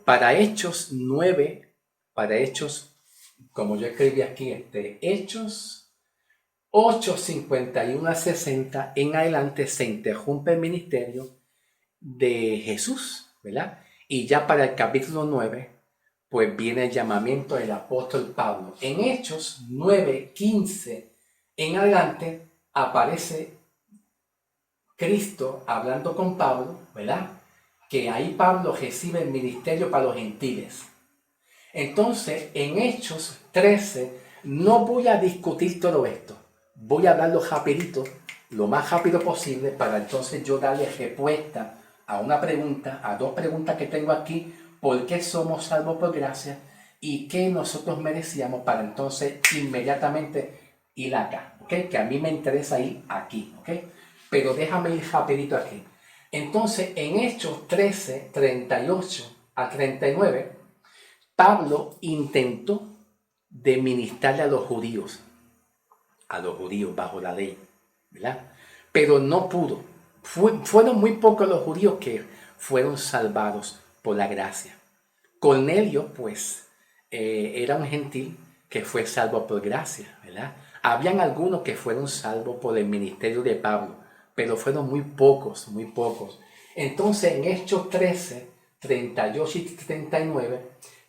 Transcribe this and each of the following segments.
Para Hechos 9, para Hechos, como yo escribí aquí, Hechos 8, 51 a 60, en adelante se interrumpe el ministerio de Jesús, ¿verdad? Y ya para el capítulo 9, pues viene el llamamiento del apóstol Pablo. En Hechos 9, 15, en adelante aparece Cristo hablando con Pablo, ¿verdad? Que ahí Pablo recibe el ministerio para los gentiles. Entonces, en Hechos 13, no voy a discutir todo esto. Voy a hablarlo rapidito, lo más rápido posible, para entonces yo darle respuesta a una pregunta, a dos preguntas que tengo aquí. ¿Por qué somos salvos por gracia? ¿Y qué nosotros merecíamos para entonces inmediatamente ir acá? ¿Ok? Que a mí me interesa ir aquí, ¿ok? Pero déjame ir rapidito aquí. Entonces, en Hechos 13, 38 a 39, Pablo intentó de ministrarle a los judíos bajo la ley, ¿verdad? Pero no pudo. Fueron muy pocos los judíos que fueron salvados por la gracia. Cornelio, pues, era un gentil que fue salvo por gracia, ¿verdad? Habían algunos que fueron salvos por el ministerio de Pablo, pero fueron muy pocos, muy pocos. Entonces, en Hechos 13, 38 y 39,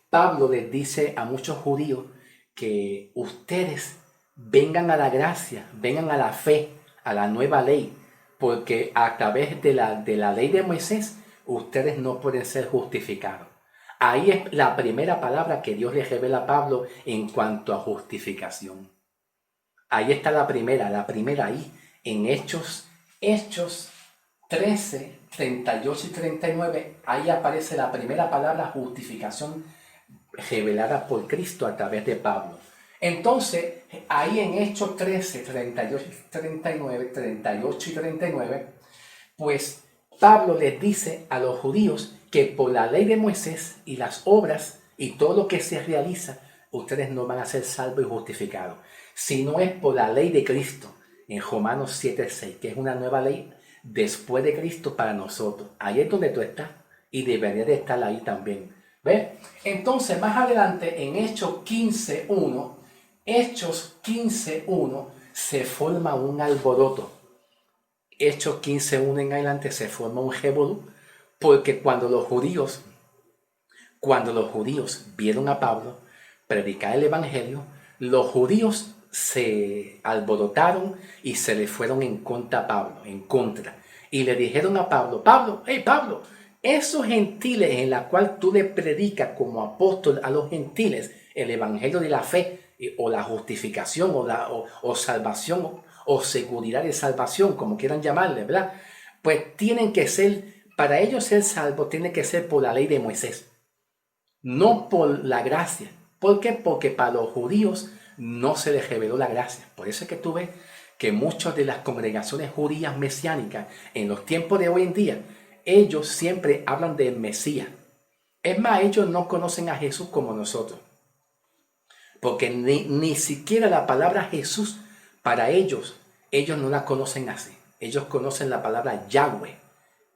Pablo les dice a muchos judíos que ustedes vengan a la gracia, vengan a la fe, a la nueva ley, porque a través de la ley de Moisés, ustedes no pueden ser justificados. Ahí es la primera palabra que Dios le revela a Pablo en cuanto a justificación. Ahí está la primera ahí, en Hechos 13, 38 y 39, ahí aparece la primera palabra justificación revelada por Cristo a través de Pablo. Entonces, ahí en Hechos 13, 38 y 39, pues Pablo les dice a los judíos que por la ley de Moisés y las obras y todo lo que se realiza, ustedes no van a ser salvos y justificados, si no es por la ley de Cristo, en Romanos 7, 6, que es una nueva ley después de Cristo para nosotros. Ahí es donde tú estás y deberías de estar ahí también. ¿Ves? Entonces, más adelante, en Hechos 15.1, se forma un alboroto. Hechos 15.1 en adelante se forma un revolú, porque cuando los judíos vieron a Pablo predicar el evangelio, los judíos se alborotaron y se le fueron en contra a Pablo, y le dijeron a Pablo, hey Pablo, esos gentiles en la cual tú le predicas como apóstol a los gentiles el evangelio de la fe, o la justificación, o salvación, o seguridad de salvación, como quieran llamarle, ¿verdad? Pues tienen que ser, para ellos ser salvos, tiene que ser por la ley de Moisés, no por la gracia. ¿Por qué? Porque para los judíos no se les reveló la gracia. Por eso es que tú ves que muchas de las congregaciones judías mesiánicas en los tiempos de hoy en día, ellos siempre hablan del Mesías. Es más, ellos no conocen a Jesús como nosotros, porque ni siquiera la palabra Jesús para ellos no la conocen así. Ellos conocen la palabra Yahweh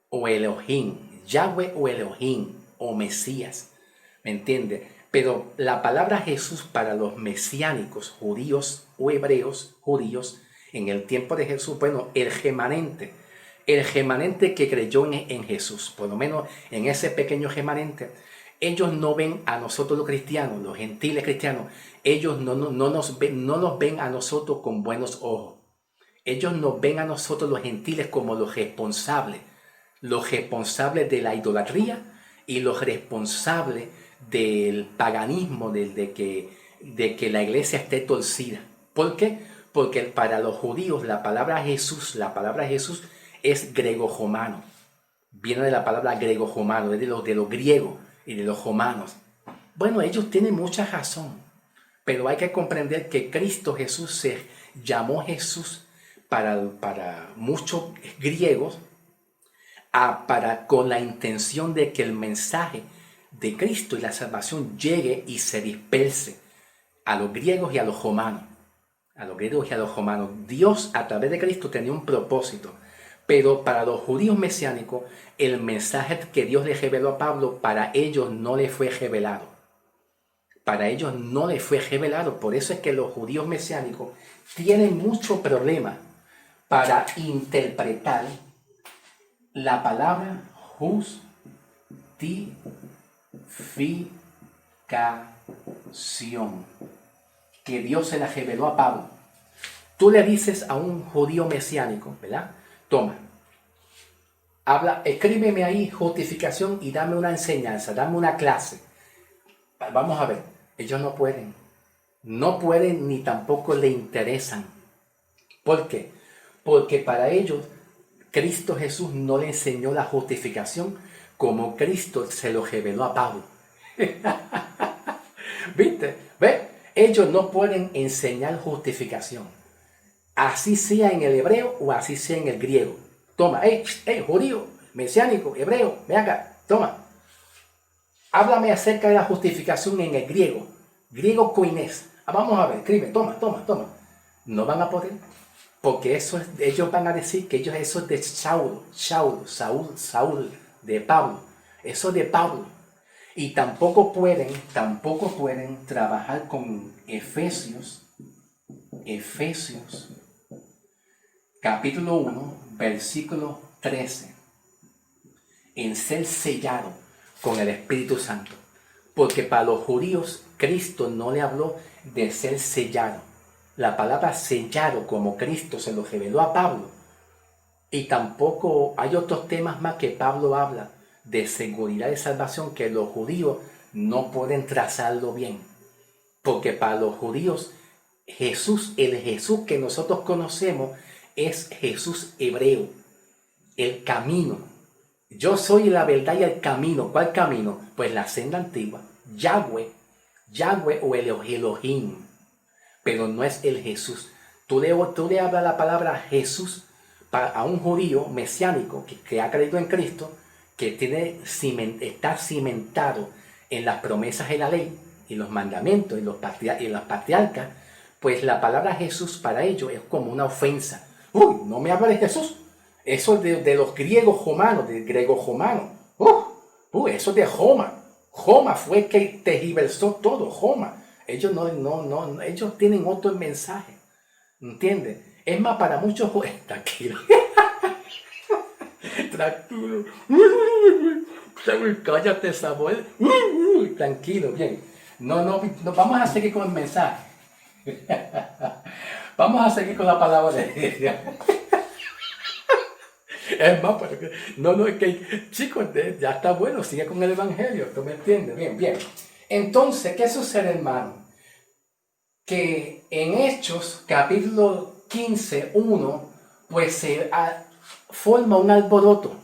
o Elohim, o Mesías, ¿me entiende? Pero la palabra Jesús para los mesiánicos judíos o hebreos judíos en el tiempo de Jesús, bueno, el remanente que creyó en Jesús, por lo menos en ese pequeño remanente, ellos no ven a nosotros los cristianos, los gentiles cristianos, ellos no nos ven a nosotros con buenos ojos. Ellos nos ven a nosotros los gentiles como los responsables de la idolatría y los responsables del paganismo, de que la iglesia esté torcida. ¿Por qué? Porque para los judíos la palabra Jesús es grego-romano. Viene de la palabra grego-romano, es de los griegos y de los romanos. Bueno, ellos tienen mucha razón, pero hay que comprender que Cristo Jesús se llamó Jesús para muchos griegos, con la intención de que el mensaje de Cristo y la salvación llegue y se disperse a los griegos y a los romanos. Dios a través de Cristo tenía un propósito, Pero para los judíos mesiánicos, el mensaje que Dios le reveló a Pablo, para ellos no le fue revelado. Para ellos no le fue revelado. Por eso es que los judíos mesiánicos tienen mucho problema para interpretar la palabra justificación que Dios se la reveló a Pablo. Tú le dices a un judío mesiánico, ¿verdad? Toma, escríbeme ahí justificación y dame una enseñanza, dame una clase. Vamos a ver, ellos no pueden. No pueden ni tampoco le interesan. ¿Por qué? Porque para ellos Cristo Jesús no le enseñó la justificación como Cristo se lo reveló a Pablo. ¿Viste? ¿Ve? Ellos no pueden enseñar justificación. Así sea en el hebreo o así sea en el griego. Toma, judío, mesiánico, hebreo, ven acá, toma. Háblame acerca de la justificación en el griego. Griego koinés. Vamos a ver, escribe, toma. No van a poder. Porque ellos van a decir que eso es de Saúl, de Pablo. Eso es de Pablo. Y tampoco pueden trabajar con Efesios, capítulo 1, versículo 13, en ser sellado con el Espíritu Santo. Porque para los judíos, Cristo no le habló de ser sellado. La palabra sellado, como Cristo se lo reveló a Pablo. Y tampoco hay otros temas más que Pablo habla de seguridad de salvación que los judíos no pueden trazarlo bien. Porque para los judíos, el Jesús que nosotros conocemos es Jesús hebreo, el camino. Yo soy la verdad y el camino. ¿Cuál camino? Pues la senda antigua, Yahweh o el Elohim. Pero no es el Jesús. Tú le hablas la palabra Jesús a un judío mesiánico que ha creído en Cristo, que está cimentado en las promesas de la ley y los mandamientos y las patriarcas, pues la palabra Jesús para ellos es como una ofensa. Uy, no me habla de Jesús. Eso es de los griegos romanos, del griego romano. Eso es de Roma. Roma fue el que tergiversó todo, Roma. Ellos ellos tienen otro mensaje. ¿Entiendes? Es más, para muchos tranquilo. Tranquilo. Cállate, Samuel. Tranquilo, bien. No, vamos a seguir con el mensaje. Vamos a seguir con la palabra de Dios. Es más, es que, chicos, ya está bueno, sigue con el Evangelio, ¿tú me entiendes? Bien. Entonces, ¿qué sucede, hermano? Que en Hechos, capítulo 15, 1, pues se forma un alboroto,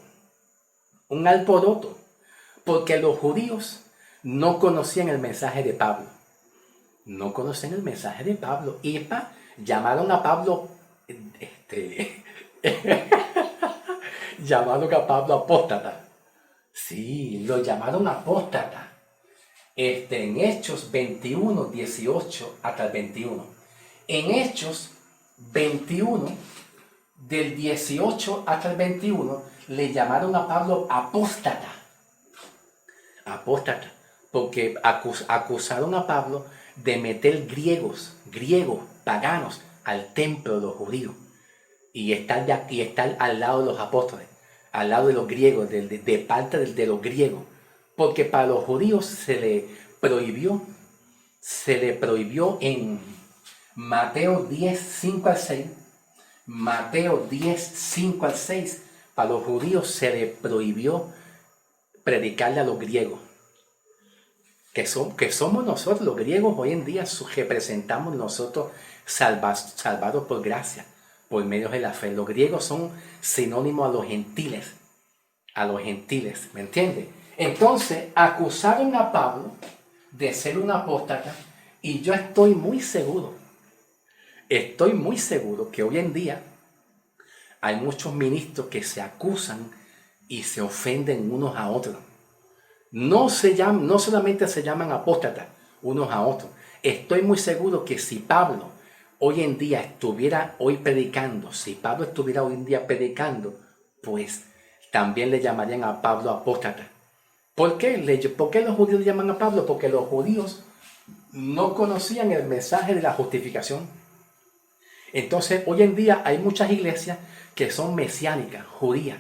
porque los judíos no conocían el mensaje de Pablo. Y llamaron a Pablo, llamaron a Pablo apóstata. Sí, lo llamaron apóstata. En Hechos 21, 18 hasta el 21. En Hechos 21, del 18 hasta el 21, le llamaron a Pablo apóstata. Porque acusaron a Pablo de meter griegos paganos al templo de los judíos y estar al lado de los apóstoles, al lado de los griegos, de parte de los griegos, porque para los judíos se le prohibió en Mateo 10, 5 al 6, para los judíos se le prohibió predicarle a los griegos, que somos nosotros, los griegos hoy en día representamos nosotros salvados por gracia, por medio de la fe. Los griegos son sinónimos a los gentiles, ¿me entiendes? Entonces acusaron a Pablo de ser un apóstata y yo estoy muy seguro que hoy en día hay muchos ministros que se acusan y se ofenden unos a otros. No solamente se llaman apóstatas unos a otros. Estoy muy seguro que si Pablo hoy en día estuviera predicando, pues también le llamarían a Pablo apóstata. ¿Por qué? ¿Por qué los judíos le llaman a Pablo? Porque los judíos no conocían el mensaje de la justificación. Entonces, hoy en día hay muchas iglesias que son mesiánicas, judías,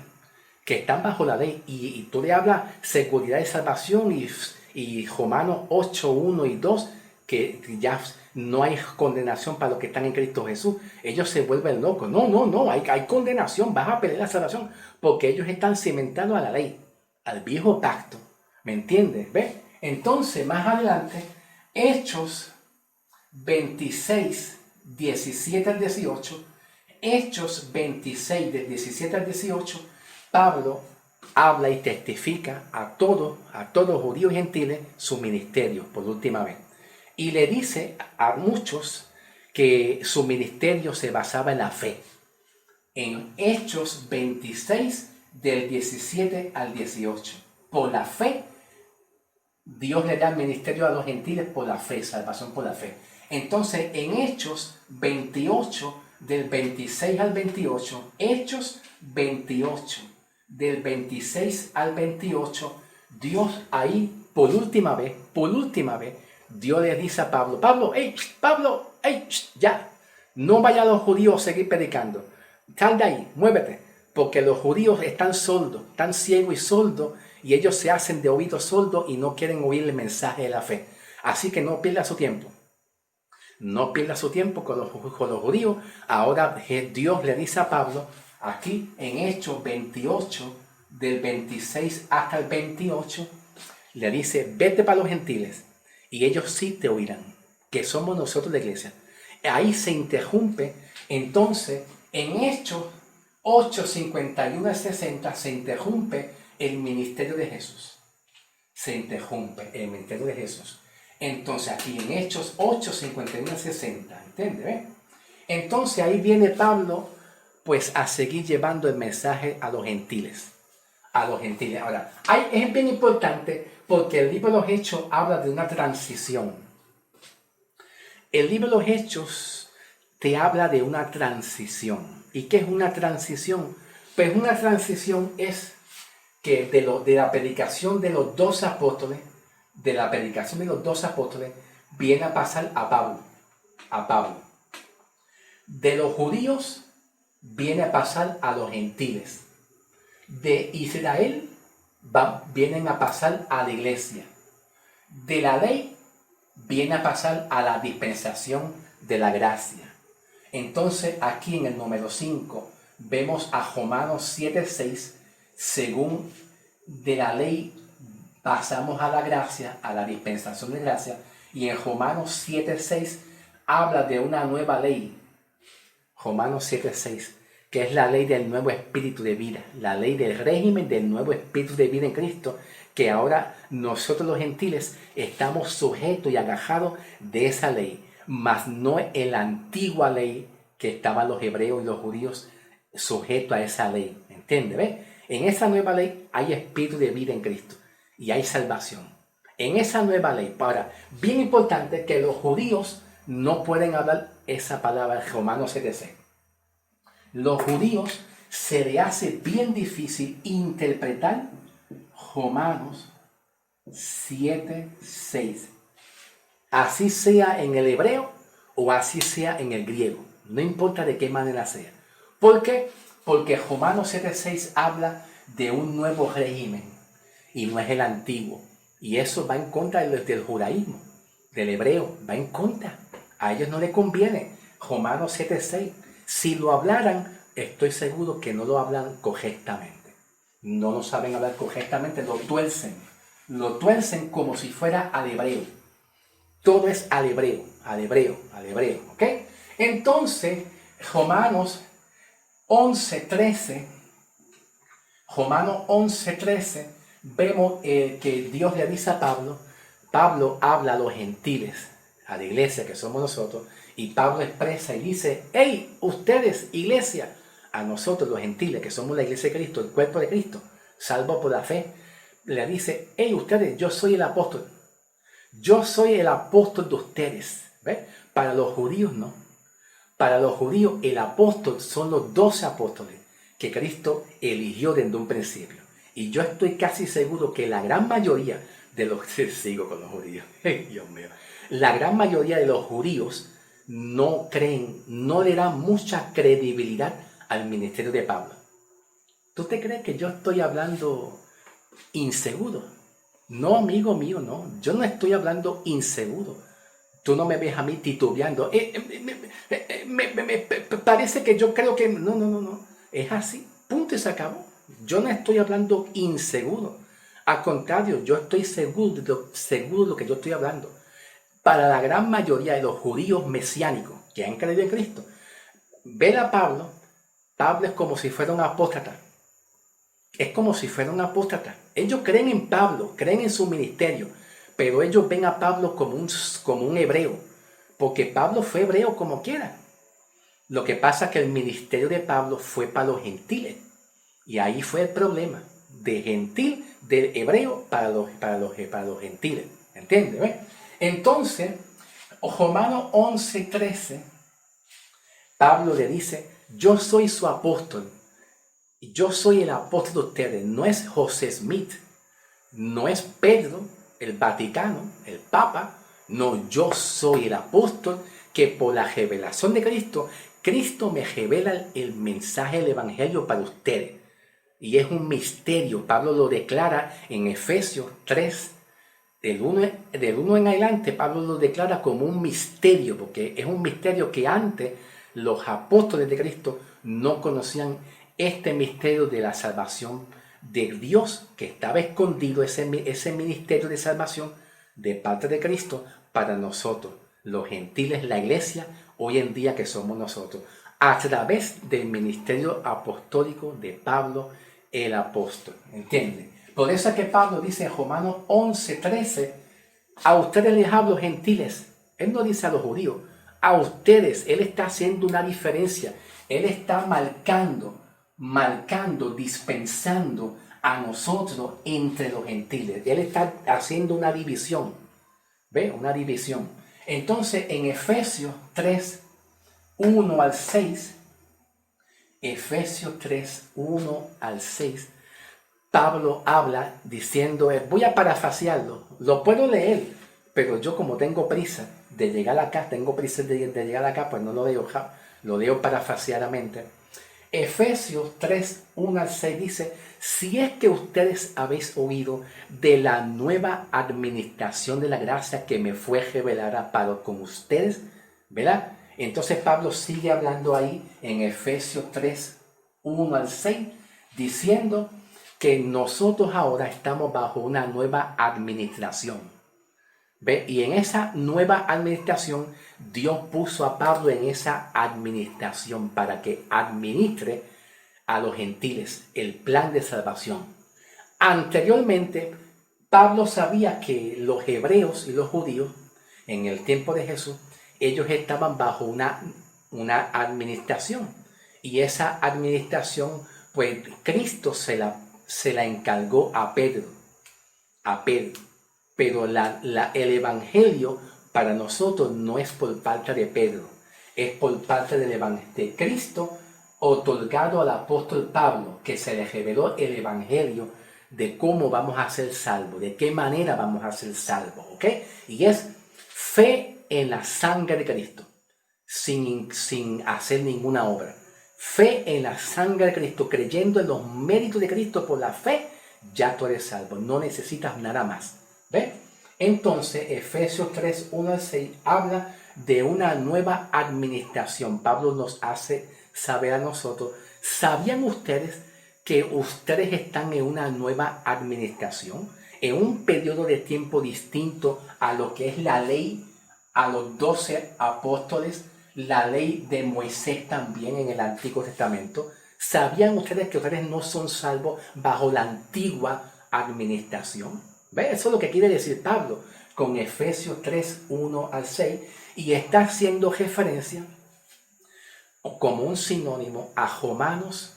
que están bajo la ley. Y tú le hablas seguridad de salvación y Romanos 8, 1 y 2, que ya no hay condenación para los que están en Cristo Jesús. Ellos se vuelven locos. No, hay condenación, vas a perder la salvación, porque ellos están cimentados a la ley, al viejo pacto. ¿Me entiendes? ¿Ves? Entonces, más adelante, Hechos 26, 17 al 18, Hechos 26, del 17 al 18, Pablo habla y testifica a todos judíos y gentiles su ministerio por última vez. Y le dice a muchos que su ministerio se basaba en la fe. En Hechos 26, del 17 al 18. Por la fe, Dios le da el ministerio a los gentiles por la fe, salvación por la fe. Entonces, en Hechos 28, del 26 al 28, Hechos 28, del 26 al 28, Dios ahí, por última vez, Dios le dice a Pablo, Pablo, ya, no vaya a los judíos a seguir predicando. Sal de ahí, muévete, porque los judíos están sordos, están ciegos y sordos, y ellos se hacen de oídos sordos y no quieren oír el mensaje de la fe. Así que no pierda su tiempo. No pierda su tiempo con los judíos. Ahora Dios le dice a Pablo, aquí en Hechos 28, del 26 hasta el 28, le dice, vete para los gentiles, y ellos sí te oirán, que somos nosotros la iglesia. Ahí se interrumpe, entonces, en Hechos 8, 51 al 60, se interrumpe el ministerio de Jesús. Se interrumpe el ministerio de Jesús. Entonces aquí en Hechos 8, 51 al 60, ¿entiendes? Entonces ahí viene Pablo pues a seguir llevando el mensaje a los gentiles. Ahora, es bien importante porque el libro de los Hechos habla de una transición. El libro de los Hechos te habla de una transición. ¿Y qué es una transición? Pues una transición es que de la predicación de los dos apóstoles, viene a pasar a Pablo. De los judíos viene a pasar a los gentiles. De Israel vienen a pasar a la iglesia. De la ley viene a pasar a la dispensación de la gracia. Entonces aquí en el número 5 vemos a Romanos 7:6, según de la ley pasamos a la gracia, a la dispensación de gracia, y en Romanos 7:6 habla de una nueva ley. Romanos 7:6, que es la ley del nuevo espíritu de vida, la ley del régimen del nuevo espíritu de vida en Cristo, que ahora nosotros los gentiles estamos sujetos y agajados de esa ley, mas no en la antigua ley que estaban los hebreos y los judíos sujetos a esa ley. ¿Entiendes? ¿Ves? En esa nueva ley hay espíritu de vida en Cristo y hay salvación. En esa nueva ley, ahora, bien importante que los judíos no pueden hablar esa palabra, Romanos 7:6. Los judíos se les hace bien difícil interpretar Romanos 7:6. Así sea en el hebreo o así sea en el griego. No importa de qué manera sea. ¿Por qué? Porque Romanos 7:6 habla de un nuevo régimen y no es el antiguo. Y eso va en contra del judaísmo, del hebreo, va en contra. A ellos no les conviene. Romanos 7:6. Si lo hablaran, estoy seguro que no lo hablan correctamente. No lo saben hablar correctamente, lo tuercen. Lo tuercen como si fuera al hebreo. Todo es al hebreo, ¿ok? Entonces, Romanos 11:13, vemos que Dios le avisa a Pablo habla a los gentiles, a la iglesia que somos nosotros, y Pablo expresa y dice, hey, ustedes, iglesia, a nosotros los gentiles, que somos la iglesia de Cristo, el cuerpo de Cristo, salvo por la fe, le dice, hey, ustedes, yo soy el apóstol de ustedes. ¿Ves? Para los judíos no. Para los judíos el apóstol son los 12 apóstoles que Cristo eligió desde un principio. Y yo estoy casi seguro que la gran mayoría de los... Sigo con los judíos. Dios mío. La gran mayoría de los judíos no creen, no le dan mucha credibilidad al ministerio de Pablo. ¿Tú te crees que yo estoy hablando inseguro? No, amigo mío, no. Yo no estoy hablando inseguro. Tú no me ves a mí titubeando. Me parece que yo creo que... No. Es así. Punto y se acabó. Yo no estoy hablando inseguro. Al contrario, yo estoy seguro de lo que yo estoy hablando. Para la gran mayoría de los judíos mesiánicos que han creído en Cristo, ver a Pablo es como si fuera un apóstata. Es como si fuera un apóstata. Ellos creen en Pablo, creen en su ministerio, pero ellos ven a Pablo como un hebreo, porque Pablo fue hebreo como quiera. Lo que pasa es que el ministerio de Pablo fue para los gentiles, y ahí fue el problema, del hebreo para los gentiles. ¿Entiendes? Entonces, Romanos 11:13, Pablo le dice, yo soy su apóstol. Yo soy el apóstol de ustedes, no es José Smith, no es Pedro, el Vaticano, el Papa, no, yo soy el apóstol que por la revelación de Cristo, Cristo me revela el mensaje del Evangelio para ustedes. Y es un misterio, Pablo lo declara en Efesios 3, del 1 en adelante, Pablo lo declara como un misterio, porque es un misterio que antes los apóstoles de Cristo no conocían este misterio de la salvación de Dios, que estaba escondido, ese ministerio de salvación de parte de Cristo para nosotros, los gentiles, la iglesia, hoy en día que somos nosotros, a través del ministerio apostólico de Pablo el apóstol. ¿Entiendes? Por eso es que Pablo dice en Romanos 11:13, a ustedes les hablo gentiles. Él no dice a los judíos, a ustedes. Él está haciendo una diferencia. Él está marcando, dispensando a nosotros entre los gentiles. Él está haciendo una división. ¿Ve? Una división. Entonces, en Efesios 3, 1 al 6, Efesios 3, 1 al 6, Pablo habla diciendo, voy a parafrasearlo, lo puedo leer, pero yo como tengo prisa de llegar acá, de llegar acá, pues no lo leo parafraseadamente. Efesios 3, 1 al 6 dice, si es que ustedes habéis oído de la nueva administración de la gracia que me fue revelada para con ustedes, ¿verdad? Entonces Pablo sigue hablando ahí en Efesios 3, 1 al 6, diciendo que nosotros ahora estamos bajo una nueva administración. ¿Ve? Y en esa nueva administración, Dios puso a Pablo en esa administración para que administre a los gentiles el plan de salvación. Anteriormente, Pablo sabía que los hebreos y los judíos, en el tiempo de Jesús, ellos estaban bajo una administración. Y esa administración, pues Cristo se la encargó a Pedro. Pero el Evangelio para nosotros no es por parte de Pedro, es por parte de Cristo otorgado al apóstol Pablo, que se le reveló el Evangelio de cómo vamos a ser salvos, de qué manera vamos a ser salvos, ¿ok? Y es fe en la sangre de Cristo, sin hacer ninguna obra. Fe en la sangre de Cristo, creyendo en los méritos de Cristo por la fe, ya tú eres salvo, no necesitas nada más. ¿Ve? Entonces, Efesios 3, 1 al 6 habla de una nueva administración. Pablo nos hace saber a nosotros, ¿sabían ustedes que ustedes están en una nueva administración? En un periodo de tiempo distinto a lo que es la ley, a los 12 apóstoles, la ley de Moisés también en el Antiguo Testamento. ¿Sabían ustedes que ustedes no son salvos bajo la antigua administración? ¿Ve? Eso es lo que quiere decir Pablo con Efesios 3, 1 al 6, y está haciendo referencia como un sinónimo a Romanos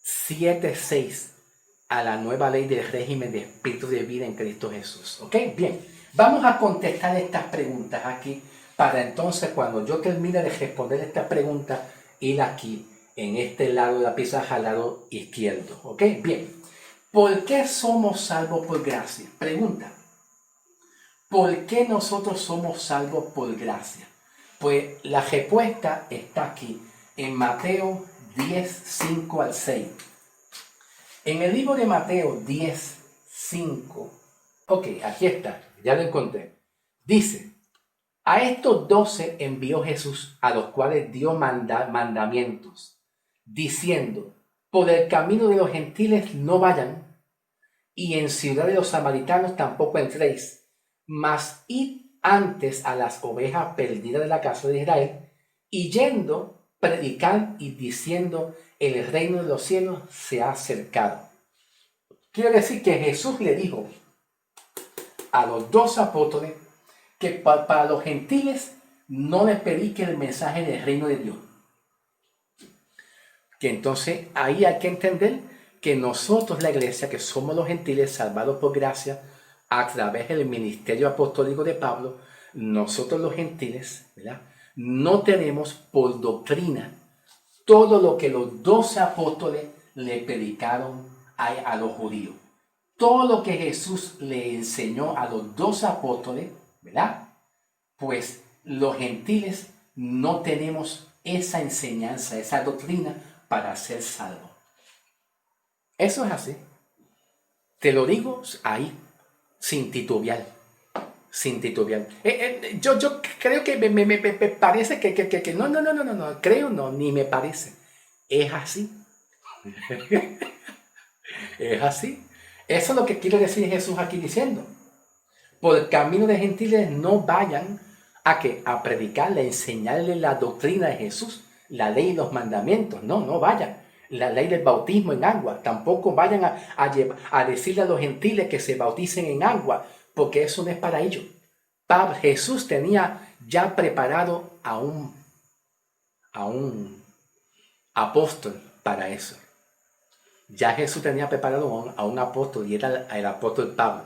7, 6, a la nueva ley del régimen de espíritu de vida en Cristo Jesús. ¿Ok? Bien, vamos a contestar estas preguntas aquí para entonces cuando yo termine de responder estas preguntas, ir aquí en este lado de la pizarra, al lado izquierdo. ¿Ok? Bien. ¿Por qué somos salvos por gracia? Pregunta. ¿Por qué nosotros somos salvos por gracia? Pues la respuesta está aquí, en Mateo 10, 5 al 6. En el libro de Mateo 10, 5, ok, aquí está, ya lo encontré. Dice, a estos 12 envió Jesús, a los cuales dio mandamientos, diciendo, por el camino de los gentiles no vayan, y en ciudad de los samaritanos tampoco entréis, mas id antes a las ovejas perdidas de la casa de Israel, y yendo, predicar y diciendo, el reino de los cielos se ha acercado. Quiere decir que Jesús le dijo a los 2 apóstoles que para los gentiles no les predique el mensaje del reino de Dios. Que entonces ahí hay que entender que nosotros, la iglesia, que somos los gentiles salvados por gracia a través del ministerio apostólico de Pablo, nosotros los gentiles, ¿verdad?, no tenemos por doctrina todo lo que los 12 apóstoles le predicaron a los judíos. Todo lo que Jesús le enseñó a los 12 apóstoles, ¿verdad? Pues los gentiles no tenemos esa enseñanza, esa doctrina para ser salvos. Eso es así. Te lo digo ahí, sin titubear. Sin titubear. Yo creo que me parece que no, creo no, ni me parece. Es así. Es así. Eso es lo que quiere decir Jesús aquí diciendo. Por el camino de gentiles no vayan a predicarle, a enseñarle la doctrina de Jesús, la ley y los mandamientos. No vayan. La ley del bautismo en agua. Tampoco vayan a decirle a los gentiles que se bauticen en agua, porque eso no es para ellos. Jesús tenía ya preparado a un apóstol para eso. Ya Jesús tenía preparado a un apóstol, y era el apóstol Pablo.